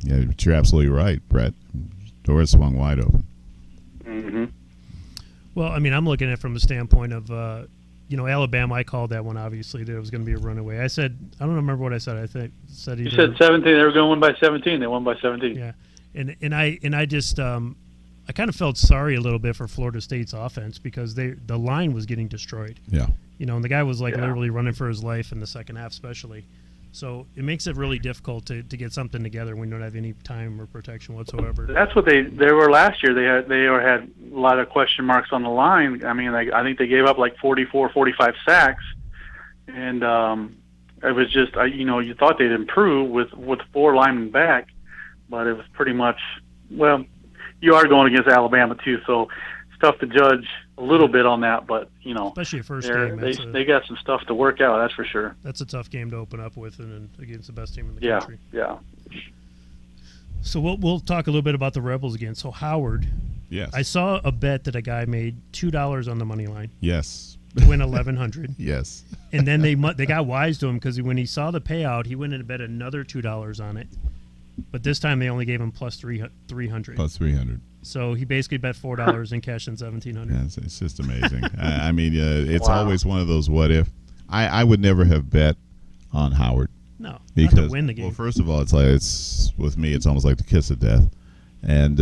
but you're absolutely right, Brett. Doors swung wide open. Mm-hmm. Well, I'm looking at it from a standpoint of, Alabama. I called that one, obviously, that it was going to be a runaway. I said, I don't remember what I said. You said 17. They were going to win by 17. They won by 17. Yeah, and I just I kind of felt sorry a little bit for Florida State's offense because the line was getting destroyed. Yeah. And the guy was literally running for his life in the second half, especially. So it makes it really difficult to get something together when you don't have any time or protection whatsoever. That's what they were last year. They had a lot of question marks on the line. I think they gave up like 44, 45 sacks, and it was just you thought they'd improve with 4 linemen back, but it was pretty much you are going against Alabama too, so it's tough to judge a little bit on that, but especially a first game, they got some stuff to work out. That's for sure. That's a tough game to open up with, and against the best team in the country. Yeah. So we'll talk a little bit about the Rebels again. So Howard, yes, I saw a bet that a guy made $2 on the money line. Yes, to win $1,100. Yes, and then they got wise to him because when he saw the payout, he went and bet another $2 on it. But this time they only gave him plus 300. Plus 300. So he basically bet $4 and cashed in $1,700. Yeah, it's just amazing. It's always one of those what if. I would never have bet on Howard. No, because not to win the game. Well, first of all, it's with me. It's almost like the kiss of death, and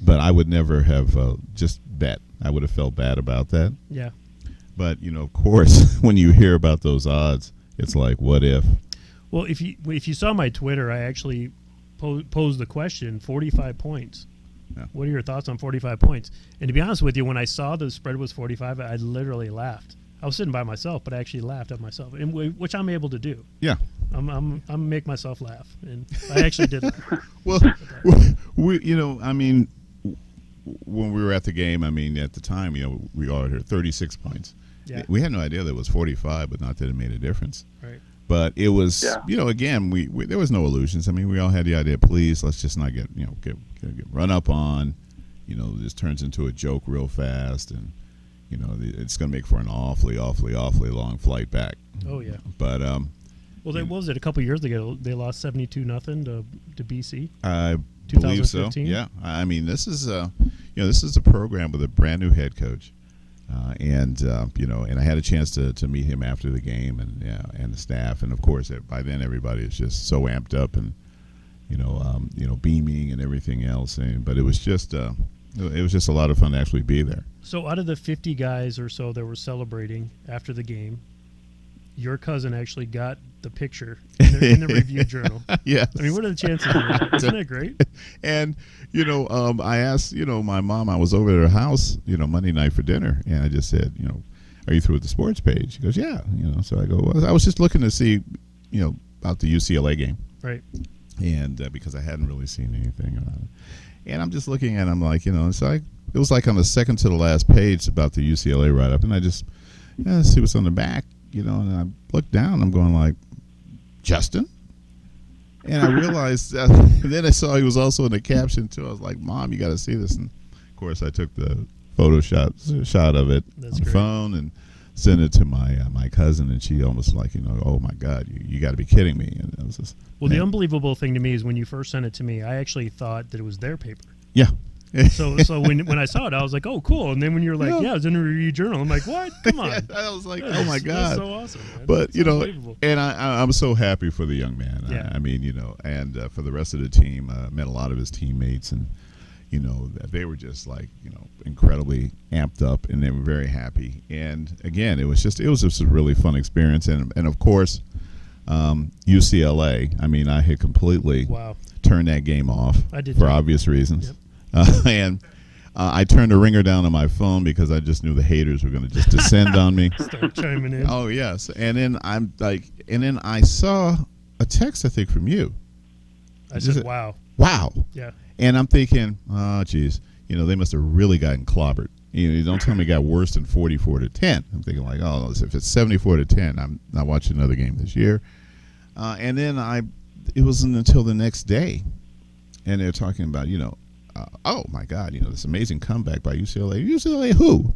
but I would never have just bet. I would have felt bad about that. Yeah. But of course, when you hear about those odds, it's like what if. Well, if you saw my Twitter, I actually posed the question: 45 points. Yeah. What are your thoughts on 45 points? And to be honest with you, when I saw the spread was 45, I literally laughed. I was sitting by myself, but I actually laughed at myself, which I'm able to do. Yeah, I'm make myself laugh, and I actually did laugh. Well, when we were at the game, at the time, we all heard 36 points. Yeah. We had no idea that it was 45, but not that it made a difference. Right. But it was, again, we there was no illusions. We all had the idea, please, let's just not get run up on. This turns into a joke real fast, and it's going to make for an awfully long flight back. Oh yeah. But well, what was it? A couple years ago, they lost 72-0 to BC. I believe so. Yeah. This is this is a program with a brand new head coach. And I had a chance to meet him after the game and the staff, and of course by then everybody is just so amped up and beaming and everything else. But it was just It was just a lot of fun to actually be there. So out of the 50 guys or so that were celebrating after the game, your cousin actually got the picture in the review journal. Yes. I mean, what are the chances of that? Isn't that great? And, I asked, my mom, I was over at her house, Monday night for dinner, and I just said, are you through with the sports page? She goes, yeah. So I go, well, I was just looking to see, about the UCLA game. Right. And because I hadn't really seen anything about it. And I'm just looking at it, I'm like, it was like on the second to the last page about the UCLA write-up, and I just, see what's on the back, and I looked down, I'm going like, Justin? And I realized that, and then I saw he was also in the caption too. I was like, Mom, you got to see this. And of course I took the shot of it on the phone and sent it to my cousin, and she almost like, oh my God, you got to be kidding me. And it was just, the unbelievable thing to me is when you first sent it to me, I actually thought that it was their paper. Yeah. So when I saw it, I was like, oh, cool. And then when you're like, it's in a review journal, I'm like, what? Come on. I was like, oh my God. That's so awesome, man. But, and I'm so happy for the young man. Yeah. I mean, and for the rest of the team, met a lot of his teammates, and, they were just like, incredibly amped up, and they were very happy. And again, it was just a really fun experience. And of course, UCLA, I mean, I had completely turned that game off for obvious reasons. Yep. And I turned the ringer down on my phone because I just knew the haters were going to just descend on me. Start chiming in. Oh yes, and then I saw a text, I think, from you. I said, "Wow." Wow. Yeah. And I'm thinking, oh geez, they must have really gotten clobbered. You don't tell me it got worse than 44-10. I'm thinking like, oh, if it's 74-10, I'm not watching another game this year. And then it wasn't until the next day, and they're talking about, oh my God, this amazing comeback by UCLA. UCLA who?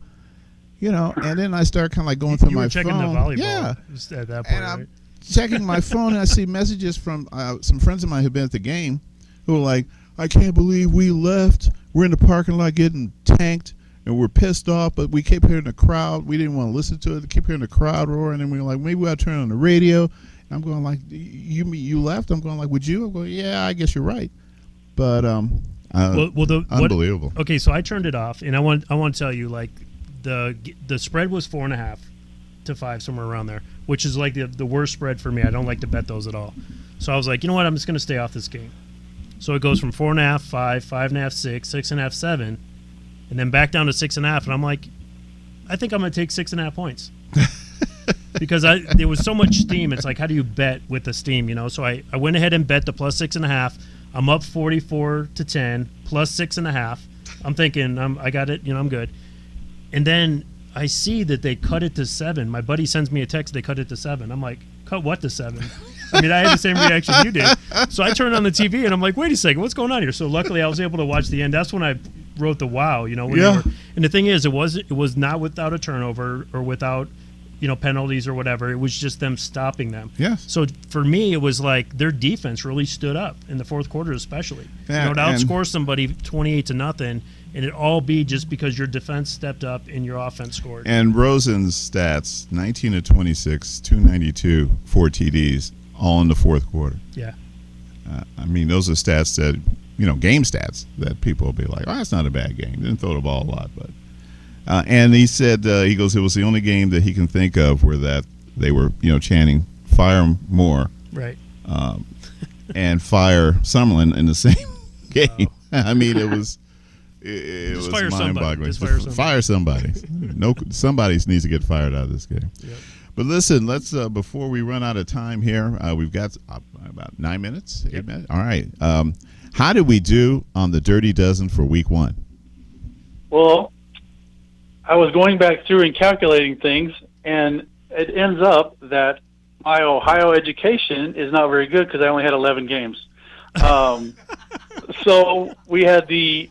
And then I start kind of like going through my phone. Checking the volleyball. Yeah. At that point, and I'm checking my phone, and I see messages from some friends of mine who've been at the game who are like, I can't believe we left. We're in the parking lot getting tanked, and we're pissed off, but we kept hearing the crowd. We didn't want to listen to it. We kept hearing the crowd roar, and then we were like, maybe we ought to turn on the radio. And I'm going like, you left? I'm going like, would you? I'm going, yeah, I guess you're right. But unbelievable. Okay, so I turned it off, and I want to tell you, like, the spread was 4.5 to 5, somewhere around there, which is like the worst spread for me. I don't like to bet those at all. So I was like, you know what? I'm just going to stay off this game. So it goes from 4.5, 5, 5.5, 6, 6.5, 7, and then back down to 6.5. And I'm like, I think I'm going to take 6.5 points. Because there was so much steam. It's like, how do you bet with the steam, So I went ahead and bet the plus 6.5. I'm up 44-10, plus 6.5. I'm thinking, I got it, I'm good. And then I see that they cut it to 7. My buddy sends me a text, they cut it to 7. I'm like, cut what to 7? I mean, I had the same reaction you did. So I turned on the TV, and I'm like, wait a second, what's going on here? So luckily I was able to watch the end. That's when I wrote the wow, when and the thing is, it was not without a turnover or without penalties or whatever. It was just them stopping them. Yes. So for me, it was like their defense really stood up in the fourth quarter, especially. Yeah, to outscore somebody 28-0, and it all be just because your defense stepped up and your offense scored. And Rosen's stats: 19-26, 292, 4 TDs, all in the fourth quarter. Yeah. I mean, those are stats that game stats that people will be like, oh, that's not a bad game. Didn't throw the ball a lot, but. And he said, he goes, it was the only game that he can think of where that they were, chanting, fire Moore. Right. And fire Summerlin in the same game. I mean, it was mind-boggling. Fire somebody. Somebody needs to get fired out of this game. Yep. But listen, let's, before we run out of time here, we've got about 9 minutes, 8 minutes. All right. How did we do on the Dirty Dozen for week 1? Well, I was going back through and calculating things, and it ends up that my Ohio education is not very good because I only had 11 games. So we had the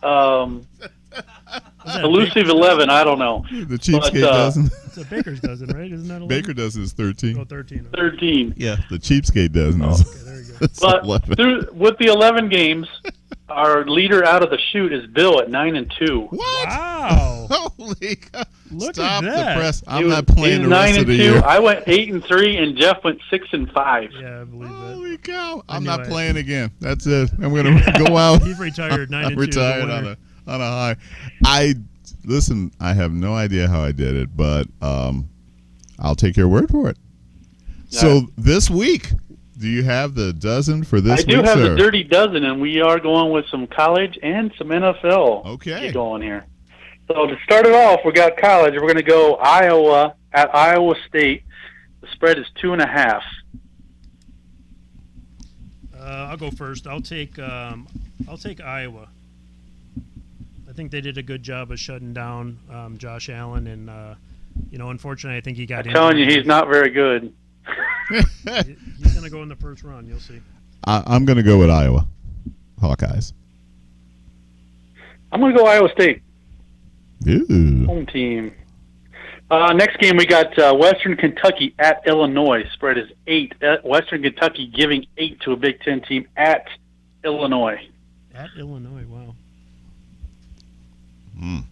elusive 11. I don't know. The cheapskate dozen. It's a baker's dozen, right? Isn't that 11? Baker dozen is 13. Oh, 13. 13. Yeah, the cheapskate dozen. Oh, okay, there you go. But with the 11 games, our leader out of the chute is Bill at 9-2. What? Wow! Holy God! Look Stop at that. the press. I'm not playing the rest of the year. I went 8-3, and Jeff went 6-5. Yeah, I believe that. Holy cow! I'm not playing again. That's it. I'm going to go out. He's retired. 9-2. I'm retired on a high. Listen, I have no idea how I did it, but I'll take your word for it. Yeah. So this week, do you have the dozen for this week, I do have sir? the dirty dozen, and we are going with some college and some NFL. Okay. Going here. So to start it off, we got college. We're going to go Iowa at Iowa State. The spread is 2.5. I'll go first. I'll take Iowa. I think they did a good job of shutting down Josh Allen, and unfortunately, I think he got. I'm telling you, he's not very good. He's going to go in the first round. You'll see. I'm going to go with Iowa Hawkeyes. I'm going to go Iowa State. Ooh. Home team. Next game, we got Western Kentucky at Illinois. Spread is 8. Western Kentucky giving 8 to a Big Ten team at Illinois. At Illinois, wow. Mm.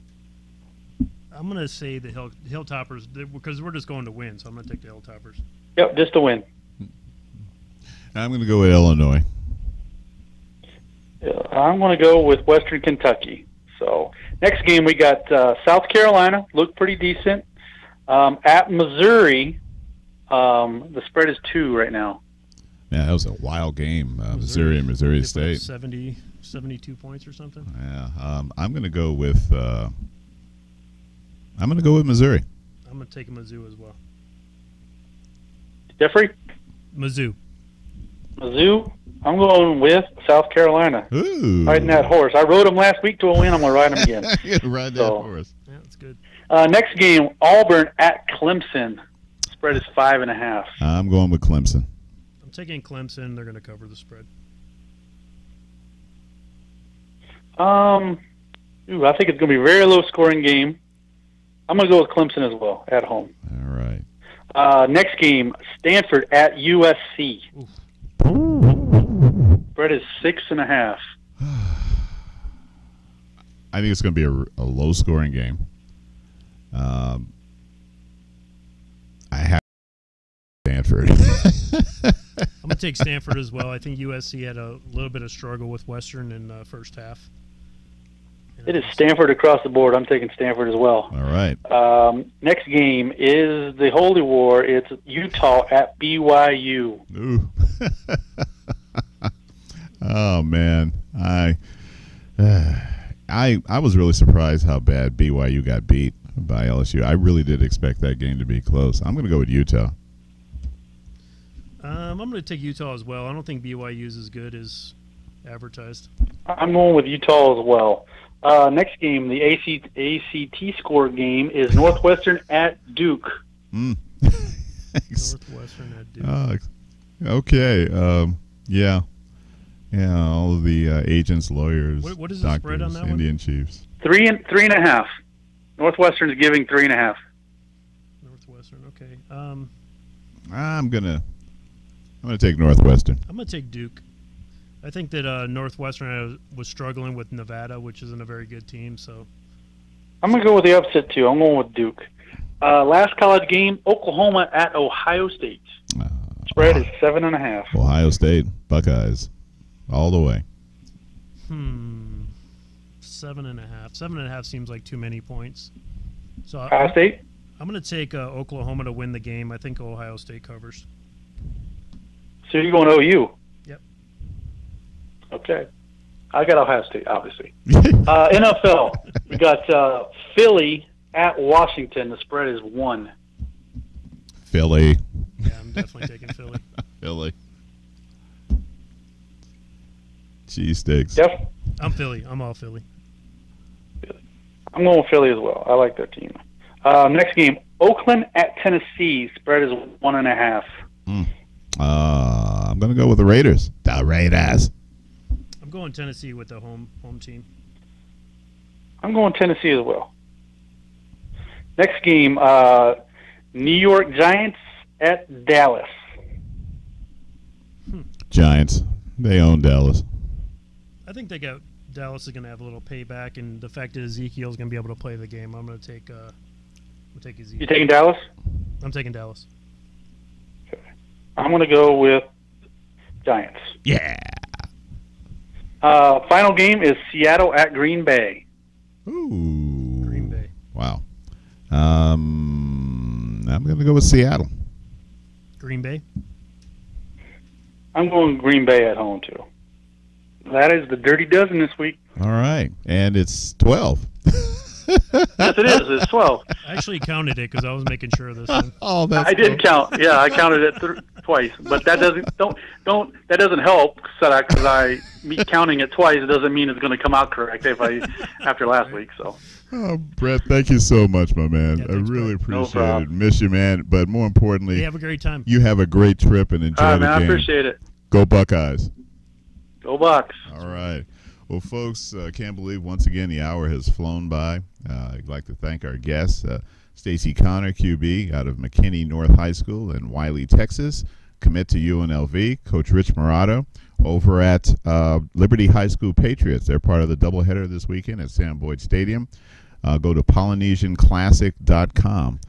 I'm going to say the Hilltoppers, because we're just going to win, so I'm going to take the Hilltoppers. Yep, just a win. I'm going to go with Illinois. I'm going to go with Western Kentucky. So next game, we got South Carolina. Looked pretty decent. At Missouri, the spread is 2 right now. Yeah, that was a wild game. Missouri and Missouri State. 72 points or something. Yeah, I'm going to go with. I'm going to go with Missouri. I'm going to take Mizzou as well. Jeffrey? Mizzou. I'm going with South Carolina. Ooh. Riding that horse. I rode him last week to a win. I'm going to ride him again. Ride that horse. Yeah, that's good. Next game, Auburn at Clemson. Spread is 5.5. I'm going with Clemson. I'm taking Clemson. They're going to cover the spread. I think it's going to be a very low-scoring game. I'm going to go with Clemson as well, at home. All right. Next game, Stanford at USC. Oof. Spread is 6.5. I think it's going to be a low-scoring game. I have Stanford. I'm going to take Stanford as well. I think USC had a little bit of struggle with Western in the first half. It is Stanford across the board. I'm taking Stanford as well. All right. Next game is the Holy War. It's Utah at BYU. Ooh. Oh man, I was really surprised how bad BYU got beat by LSU. I really did expect that game to be close. I'm going to go with Utah. I'm going to take Utah as well. I don't think BYU is as good as advertised. I'm going with Utah as well. Next game, the ACT score game is Northwestern at Duke. Northwestern at Duke. Okay. Yeah. Yeah, all of the agents, lawyers, what is the doctors, spread on that Indian one? Chiefs. 3.5. Northwestern is giving 3.5. Northwestern, okay. I'm gonna take Northwestern. I'm gonna take Duke. I think that Northwestern was struggling with Nevada, which isn't a very good team. So I'm going to go with the upset, too. I'm going with Duke. Last college game, Oklahoma at Ohio State. Spread is 7.5. Ohio State, Buckeyes, all the way. 7.5. 7.5 seems like too many points. So Ohio State? I'm going to take Oklahoma to win the game. I think Ohio State covers. So you're going OU? Yep. Okay. I got Ohio State, obviously. NFL, we got Philly at Washington. The spread is 1. Philly. Yeah, I'm definitely taking Philly. Philly. Cheese sticks. Jeff? I'm Philly. I'm all Philly. I'm going with Philly as well. I like their team. Next game, Oakland at Tennessee. Spread is 1.5. I'm going to go with the Raiders. The Raiders. I'm going Tennessee with the home team. I'm going Tennessee as well. Next game, New York Giants at Dallas. Giants. They own Dallas. I think Dallas is going to have a little payback, and the fact that Ezekiel's going to be able to play the game, I'm going to take Ezekiel. You taking Dallas? I'm taking Dallas. Okay. I'm going to go with Giants. Yeah. Final game is Seattle at Green Bay. Ooh. Green Bay. Wow. I'm going to go with Seattle. Green Bay. I'm going Green Bay at home too. That is the Dirty Dozen this week. All right. And it's 12. Yes, it is. It's 12. I actually counted it because I was making sure of this one. Oh, that's I did count. Yeah, I counted it twice, but that doesn't that doesn't help. Me counting it twice doesn't mean it's going to come out correct after last week. So. Oh, Brett, thank you so much, my man. Yeah, I thanks, really Brett. appreciate No it. problem. Miss you, man. But more importantly, Hey, have a great time. you have a great trip and enjoy All right, the man. game. I appreciate it. Go Buckeyes. Go Bucks. All right. Well, folks, can't believe once again the hour has flown by. I'd like to thank our guests, Stacy Connor, QB, out of McKinney North High School in Wiley, Texas. Commit to UNLV. Coach Rich Morato over at Liberty High School Patriots. They're part of the doubleheader this weekend at Sam Boyd Stadium. Go to PolynesianClassic.com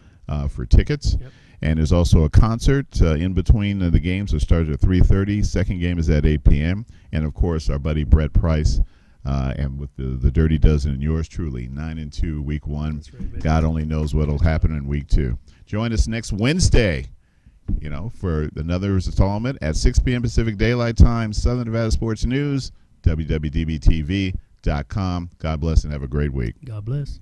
for tickets. Yep. And there's also a concert in between the games that starts at 3:30. Second game is at 8 p.m. And, of course, our buddy Brett Price and with the Dirty Dozen and yours truly, 9-2 week 1. Right, God only knows what will happen in week 2. Join us next Wednesday, for another installment at 6 p.m. Pacific Daylight Time, Southern Nevada Sports News, WWDBTV.com. God bless and have a great week. God bless.